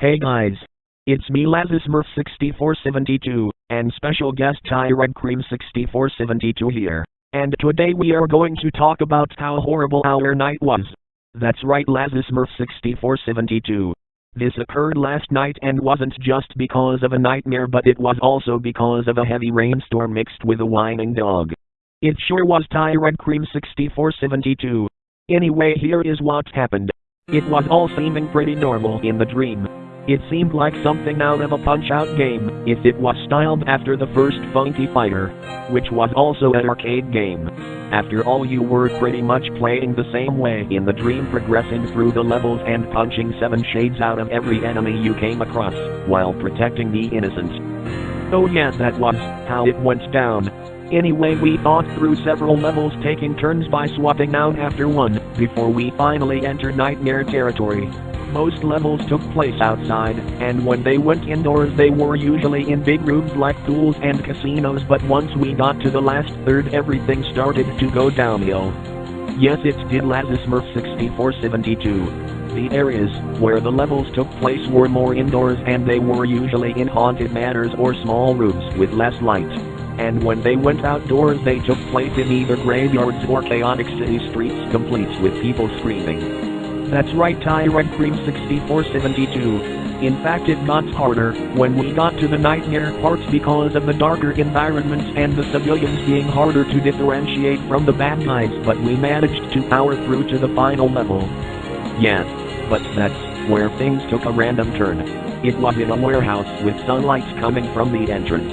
Hey guys, it's me LazSmurf6472, and special guest Red Cream 6472 here. And today we are going to talk about how horrible our night was. That's right, LazSmurf6472. This occurred last night and wasn't just because of a nightmare, but it was also because of a heavy rainstorm mixed with a whining dog. It sure was Red Cream 6472. Anyway, here is what happened. It was all seeming pretty normal in the dream. It seemed like something out of a Punch-Out game, if it was styled after the first Funky Fighter, which was also an arcade game. After all, you were pretty much playing the same way in the dream, progressing through the levels and punching 7 shades out of every enemy you came across, while protecting the innocent. Oh yeah, that was how it went down. Anyway, we fought through several levels, taking turns by swapping out after one, before we finally entered nightmare territory. Most levels took place outside, and when they went indoors they were usually in big rooms like pools and casinos, but once we got to the last third everything started to go downhill. Yes, it did, LazSmurf6472. The areas where the levels took place were more indoors, and they were usually in haunted manors or small rooms with less light. And when they went outdoors they took place in either graveyards or chaotic city streets complete with people screaming. That's right, Red Cream 6472. In fact, it got harder when we got to the nightmare parts because of the darker environments and the civilians being harder to differentiate from the bad guys, but we managed to power through to the final level. Yeah, but that's where things took a random turn. It was in a warehouse with sunlight coming from the entrance.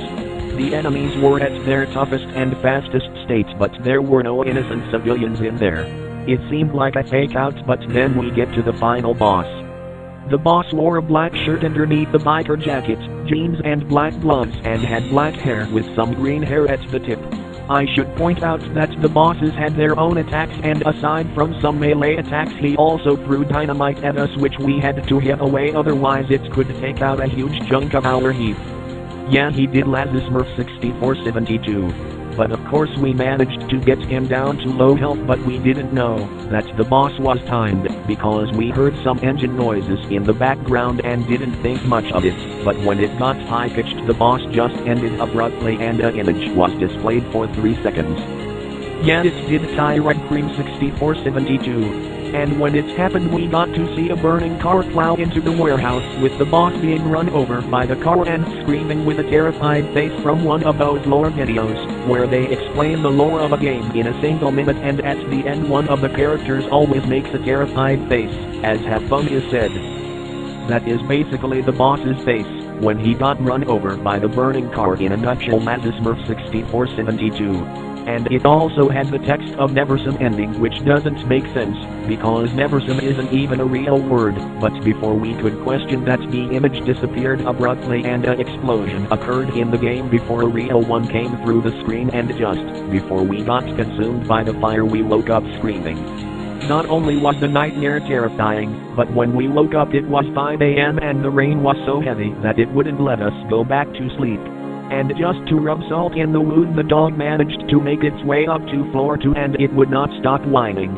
The enemies were at their toughest and fastest state, but there were no innocent civilians in there. It seemed like a fake out, but then we get to the final boss. The boss wore a black shirt underneath the biker jacket, jeans and black gloves, and had black hair with some green hair at the tip. I should point out that the bosses had their own attacks, and aside from some melee attacks he also threw dynamite at us, which we had to hit away, otherwise it could take out a huge chunk of our heath. Yeah, he did, LazSmurf6472. But of course we managed to get him down to low health, but we didn't know that the boss was timed, because we heard some engine noises in the background and didn't think much of it, but when it got high-pitched the boss just ended abruptly and an image was displayed for 3 seconds. Yeah, it did, Red Cream 6472. And when it happened we got to see a burning car plow into the warehouse, with the boss being run over by the car and screaming with a terrified face from one of those lore videos, where they explain the lore of a game in a single minute, and at the end one of the characters always makes a terrified face, as have fun is said. That is basically the boss's face when he got run over by the burning car in a nutshell, LazSmurf6472. And it also has the text of Neversome ending, which doesn't make sense, because Neversome isn't even a real word, but before we could question that, the image disappeared abruptly and an explosion occurred in the game before a real one came through the screen, and just before we got consumed by the fire we woke up screaming. Not only was the nightmare terrifying, but when we woke up it was 5 a.m. and the rain was so heavy that it wouldn't let us go back to sleep. And just to rub salt in the wound, the dog managed to make its way up to floor 2 and it would not stop whining.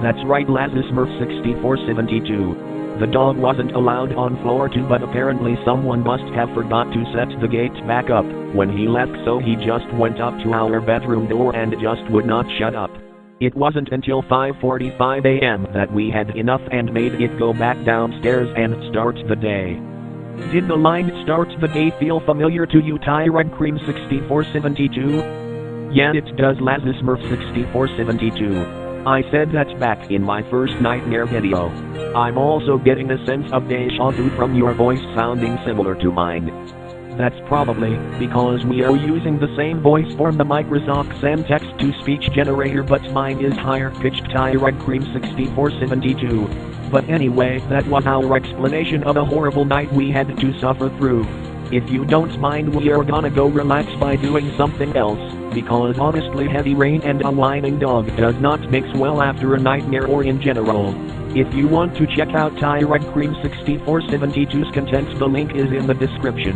That's right, LazSmurf6472. The dog wasn't allowed on floor 2, but apparently someone must have forgot to set the gate back up when he left, so he just went up to our bedroom door and just would not shut up. It wasn't until 5:45 a.m. that we had enough and made it go back downstairs and start the day. Did the line "start the day" feel familiar to you, Red Cream 6472? Yeah, it does, LazSmurf6472. I said that back in my first nightmare video. I'm also getting a sense of deja vu from your voice sounding similar to mine. That's probably because we are using the same voice from the Microsoft Sam text-to-speech generator, but mine is higher pitched, Red Cream 6472. But anyway, that was our explanation of a horrible night we had to suffer through. If you don't mind, we are gonna go relax by doing something else, because honestly heavy rain and a whining dog does not mix well after a nightmare or in general. If you want to check out Red Cream 6472's contents, the link is in the description.